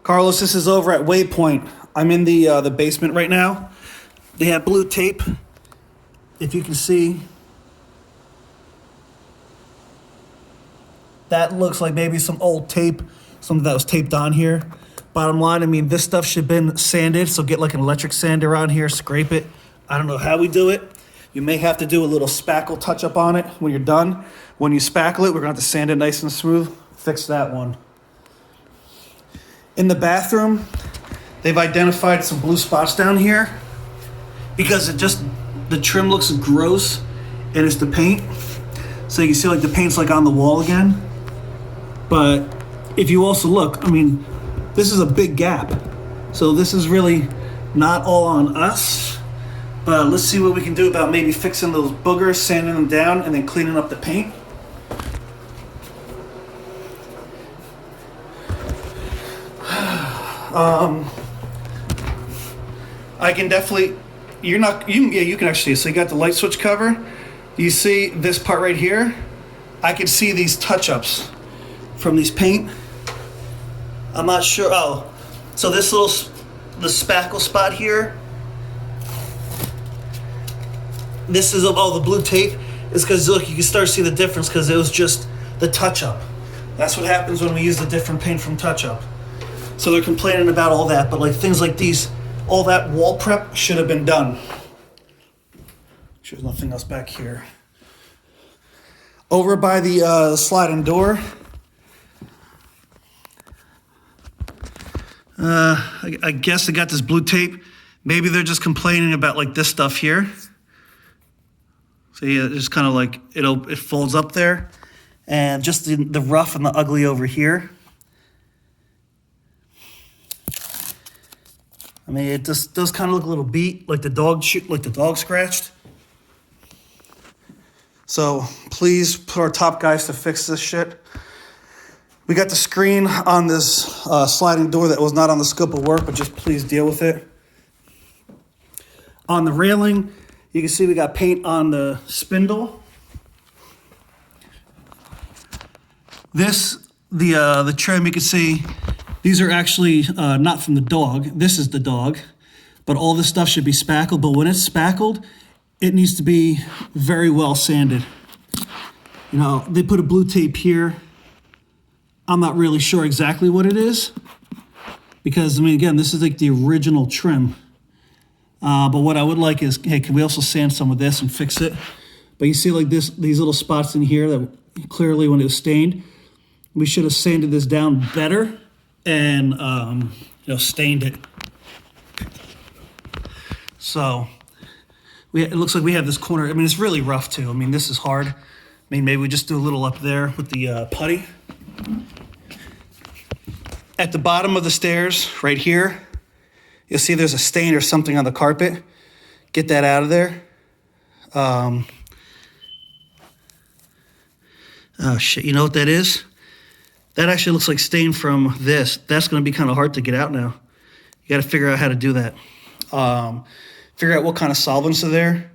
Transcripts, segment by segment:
Carlos, this is over at Waypoint. I'm in the basement right now. They have blue tape. If you can see, that looks like maybe some old tape, something that was taped on here. Bottom line, I mean, this stuff should have been sanded, so get like an electric sander on here, scrape it. I don't know how we do it. You may have to do a little spackle touch-up on it when you're done. When you spackle it, we're going to have to sand it nice and smooth. Fix that one. In the bathroom, they've identified some blue spots down here because the trim looks gross and it's the paint. So you can see like the paint's like on the wall again. But if you also look, I mean, this is a big gap. So this is really not all on us, but let's see what we can do about maybe fixing those boogers, sanding them down, and then cleaning up the paint. I can definitely, you can actually see. So you got the light switch cover. You see this part right here? I can see these touch-ups from these paint. I'm not sure. Oh, so this the spackle spot here. This is, the blue tape is because look, you can start to see the difference because it was just the touch-up. That's what happens when we use the different paint from touch-up. So they're complaining about all that, but like things like these, all that wall prep should have been done. There's nothing else back here. Over by the sliding door, I guess they got this blue tape. Maybe they're just complaining about like this stuff here. So yeah, it's kind of like it folds up there, and just the rough and the ugly over here. I mean, it just does kind of look a little beat, like the dog scratched. So please put our top guys to fix this shit. We got the screen on this sliding door that was not on the scope of work, but just please deal with it. On the railing, you can see we got paint on the spindle. The trim, you can see, these are actually not from the dog. This is the dog, but all this stuff should be spackled. But when it's spackled, it needs to be very well sanded. You know, they put a blue tape here. I'm not really sure exactly what it is because, I mean, again, this is like the original trim. But what I would like is, hey, can we also sand some of this and fix it? But you see like these little spots in here that clearly when it was stained, we should have sanded this down better and, stained it. So it looks like we have this corner. I mean, it's really rough too. I mean, this is hard. I mean, maybe we just do a little up there with the putty. At the bottom of the stairs, right here, you'll see there's a stain or something on the carpet. Get that out of there. Oh shit, you know what that is? That actually looks like stain from this. That's gonna be kind of hard to get out now. You gotta figure out how to do that. Figure out what kind of solvents are there.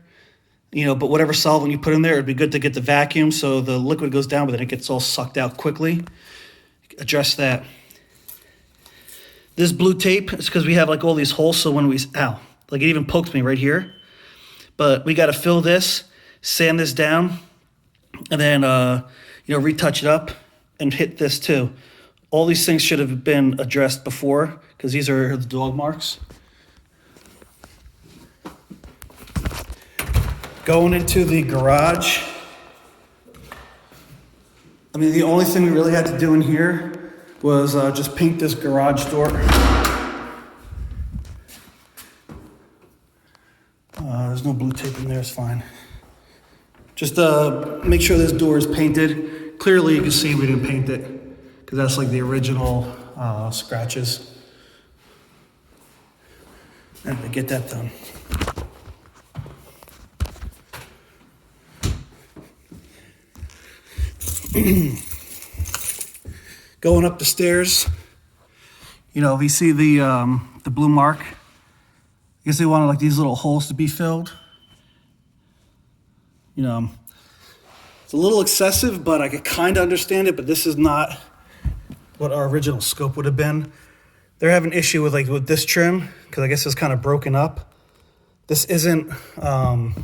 But whatever solvent you put in there, it'd be good to get the vacuum so the liquid goes down, but then it gets all sucked out quickly. Address that. This blue tape is because we have like all these holes, so when it even pokes me right here. But we got to fill this, sand this down, and then retouch it up and hit this too. All these things should have been addressed before because these are the dog marks. Going into the garage, I mean, the only thing we really had to do in here was just paint this garage door. There's no blue tape in there, it's fine. Just make sure this door is painted. Clearly you can see we didn't paint it because that's like the original scratches. And we get that done. Going up the stairs, we see the blue mark. I guess they wanted like these little holes to be filled. It's a little excessive, but I could kind of understand it, but this is not what our original scope would have been. they're having issue with with this trim, because I guess it's kind of broken up. This isn't from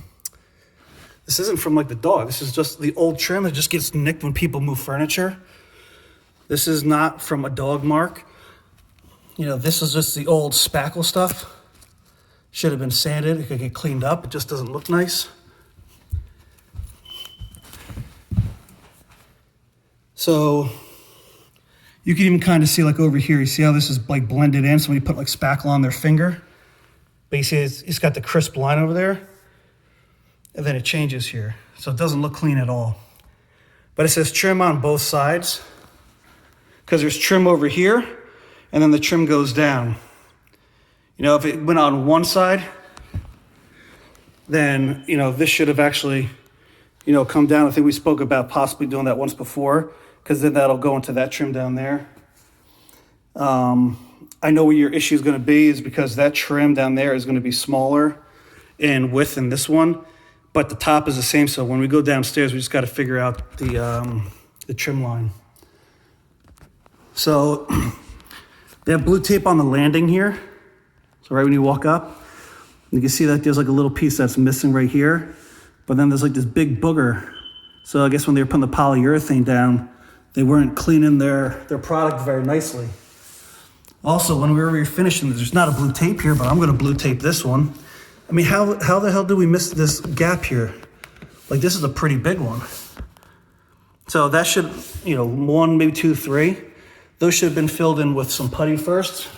like the dog. This is just the old trim. It just gets nicked when people move furniture. This is not from a dog mark. This is just the old spackle stuff. Should have been sanded. It could get cleaned up. It just doesn't look nice. So you can even kind of see like over here, you see how this is like blended in? Somebody put like spackle on their finger. But you see it's got the crisp line over there. And then it changes here. So it doesn't look clean at all. But it says trim on both sides, because there's trim over here and then the trim goes down. If it went on one side, then, this should have actually, come down. I think we spoke about possibly doing that once before, because then that'll go into that trim down there. I know where your issue is going to be, is because that trim down there is going to be smaller in width than this one, but the top is the same. So when we go downstairs, we just got to figure out the trim line. So they have blue tape on the landing here. So right when you walk up, you can see that there's like a little piece that's missing right here, but then there's like this big booger. So I guess when they were putting the polyurethane down, they weren't cleaning their product very nicely. Also, when we were refinishing, there's not a blue tape here, but I'm going to blue tape this one. I mean, how the hell did we miss this gap here? Like, this is a pretty big one. So that should, 1, maybe 2, 3. Those should have been filled in with some putty first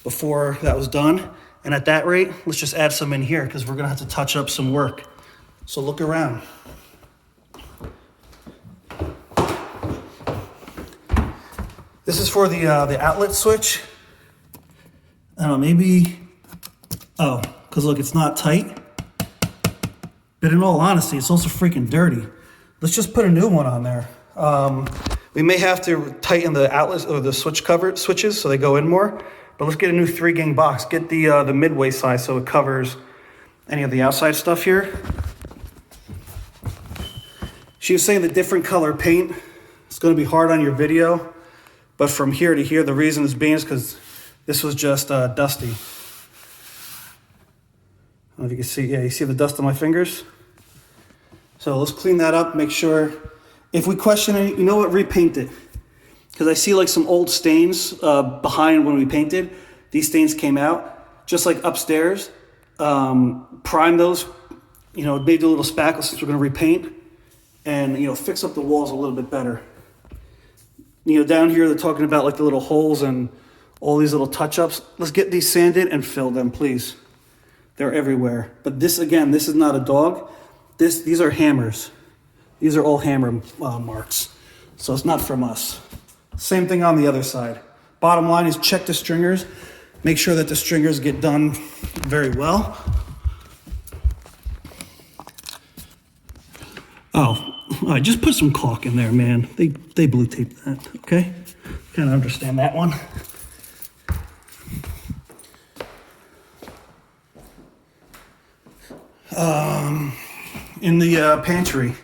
before that was done. And at that rate, let's just add some in here, because we're going to have to touch up some work. So look around. This is for the outlet switch. I don't know, maybe, because look, it's not tight. But in all honesty, it's also freaking dirty. Let's just put a new one on there. We may have to tighten the outlets or the switches so they go in more. But let's get a new 3-gang box. Get the midway size so it covers any of the outside stuff here. She was saying the different color paint, it's going to be hard on your video. But from here to here, the reason it's being is because this was just dusty. I don't know if you can see. Yeah, you see the dust on my fingers? So let's clean that up, make sure. If we question it, repaint it. Because I see like some old stains behind when we painted. These stains came out, just like upstairs. Prime those, maybe do a little spackle since we're going to repaint. And, fix up the walls a little bit better. Down here they're talking about like the little holes and all these little touch-ups. Let's get these sanded and fill them, please. They're everywhere. But this, again, this is not a dog. These are hammers. These are all hammer marks. So it's not from us. Same thing on the other side. Bottom line is check the stringers. Make sure that the stringers get done very well. Oh, all right, just put some caulk in there, man. They blue taped that, okay? Kind of understand that one. In the pantry,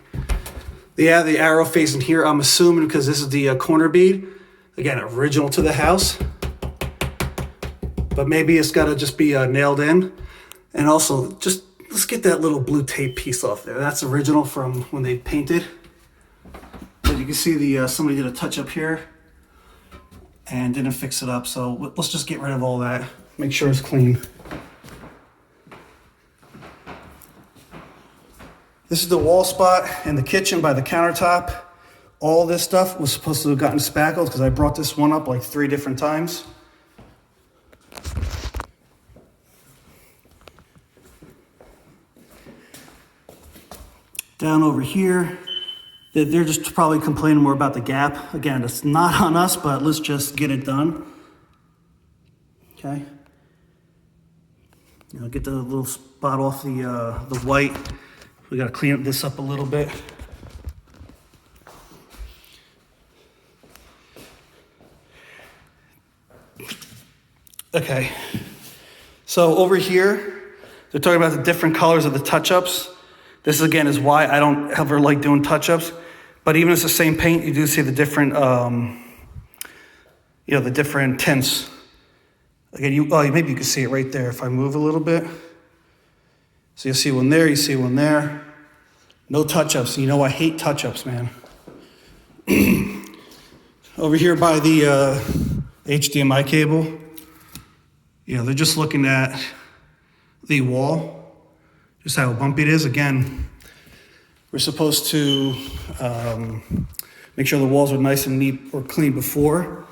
the arrow facing here, I'm assuming because this is the corner bead. Again, original to the house. But maybe it's got to just be nailed in. And also, let's get that little blue tape piece off there. That's original from when they painted. But you can see somebody did a touch up here and didn't fix it up. So let's just get rid of all that. Make sure it's clean. This is the wall spot in the kitchen by the countertop. All this stuff was supposed to have gotten spackled because I brought this one up like 3 different times. Down over here, they're just probably complaining more about the gap. Again, it's not on us, but let's just get it done. Okay. Get the little spot off the white. We got to clean this up a little bit. Okay. So over here, they're talking about the different colors of the touch-ups. This again is why I don't ever like doing touch-ups. But even if it's the same paint, you do see the different, the different tints. Again, maybe you can see it right there if I move a little bit. So you'll see one there, you see one there. No touch-ups. You know I hate touch-ups, man. Over here by the HDMI cable, they're just looking at the wall, just how bumpy it is. Again, we're supposed to make sure the walls are nice and neat or clean before,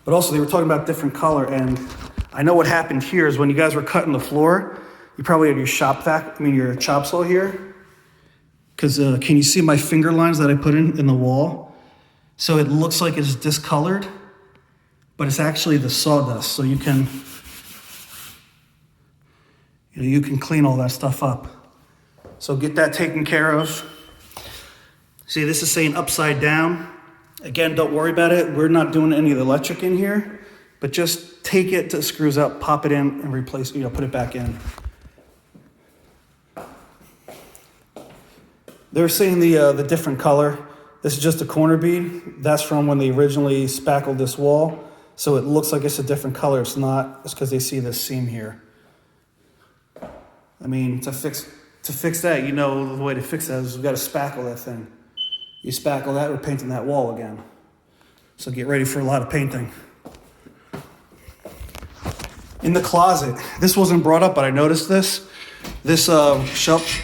but also they were talking about different color, and I know what happened here is when you guys were cutting the floor, you probably had your your chop saw here, because can you see my finger lines that I put in the wall? So it looks like it's discolored, but it's actually the sawdust, so you can clean all that stuff up. So get that taken care of. See, this is saying upside down. Again, don't worry about it. We're not doing any of the electric in here, but just take it to the screws out, pop it in, and replace, put it back in. They're saying the different color. This is just a corner bead. That's from when they originally spackled this wall. So it looks like it's a different color. It's not. It's because they see this seam here. I mean, to fix that, the way to fix that is you've got to spackle that thing. You spackle that, we're painting that wall again. So get ready for a lot of painting. In the closet, this wasn't brought up, but I noticed this. This shelf.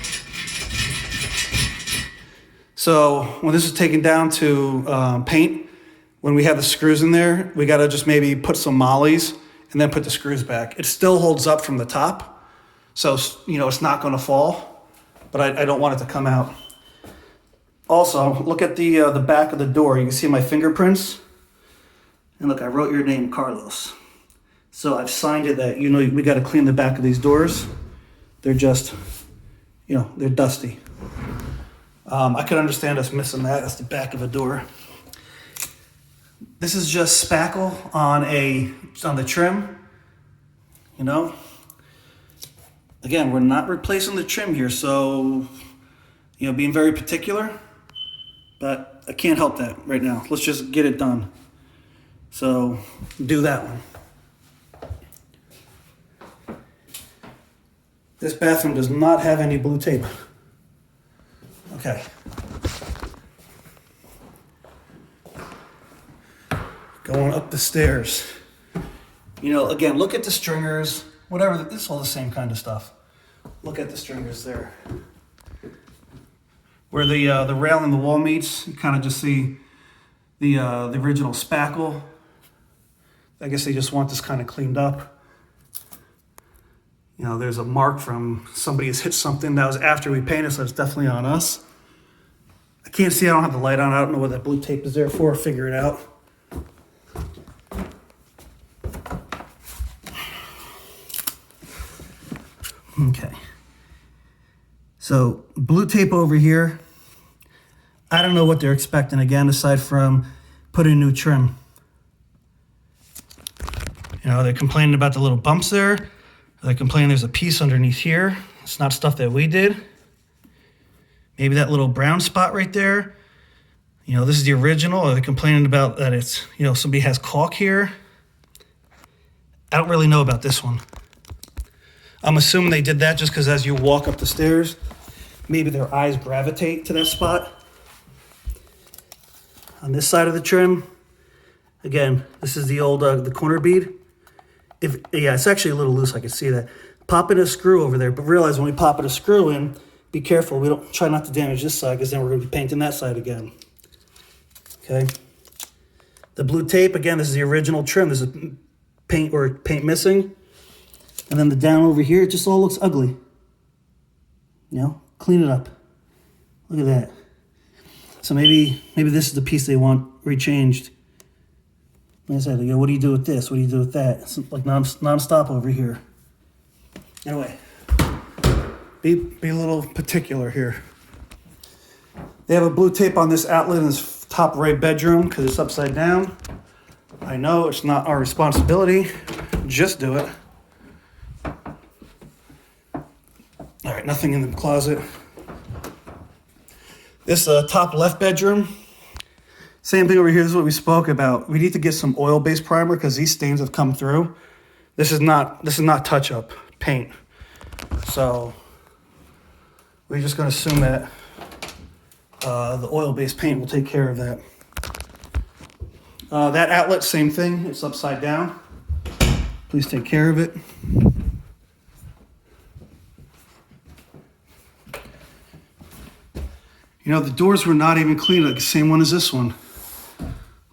So when this is taken down to paint, when we have the screws in there, we got to just maybe put some mollies and then put the screws back. It still holds up from the top. So, it's not going to fall, but I don't want it to come out. Also, look at the back of the door. You can see my fingerprints. And look, I wrote your name, Carlos. So I've signed it that, we got to clean the back of these doors. They're just, they're dusty. I could understand us missing that. That's the back of a door. This is just spackle on the trim, Again, we're not replacing the trim here, so, being very particular, but I can't help that right now. Let's just get it done. So, do that one. This bathroom does not have any blue tape. Okay. Going up the stairs. Again, look at the stringers. Whatever, this is all the same kind of stuff. Look at the stringers there. Where the rail and the wall meets, you kind of just see the original spackle. I guess they just want this kind of cleaned up. There's a mark from somebody has hit something. That was after we painted, so it's definitely on us. I can't see, I don't have the light on. I don't know what that blue tape is there for. Figure it out. Okay. So blue tape over here. I don't know what they're expecting again, aside from putting new trim. They're complaining about the little bumps there. They're complaining there's a piece underneath here. It's not stuff that we did. Maybe that little brown spot right there. This is the original. Or they're complaining about that it's, somebody has caulk here. I don't really know about this one. I'm assuming they did that just because as you walk up the stairs, maybe their eyes gravitate to that spot. On this side of the trim, again, this is the old the corner bead. It's actually a little loose, I can see that. Pop in a screw over there, but realize when we pop in a screw in, be careful. We don't try not to damage this side because then we're going to be painting that side again. Okay. The blue tape, again, this is the original trim. There's a paint missing. And then the down over here, it just all looks ugly. Clean it up. Look at that. So maybe this is the piece they want rechanged. Like I said, they go, what do you do with this? What do you do with that? It's like non-stop over here. Anyway, be a little particular here. They have a blue tape on this outlet in this top right bedroom because it's upside down. I know it's not our responsibility. Just do it. All right, nothing in the closet. This top left bedroom, same thing over here. This is what we spoke about. We need to get some oil-based primer because these stains have come through. This is not touch-up paint. So we're just going to assume that the oil-based paint will take care of that. That outlet, same thing. It's upside down. Please take care of it. You know, the doors were not even cleaned, like the same one as this one.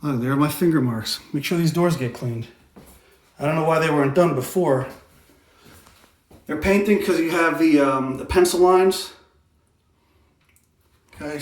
Look, there are my finger marks. Make sure these doors get cleaned. I don't know why they weren't done before. They're painting because you have the pencil lines. Okay,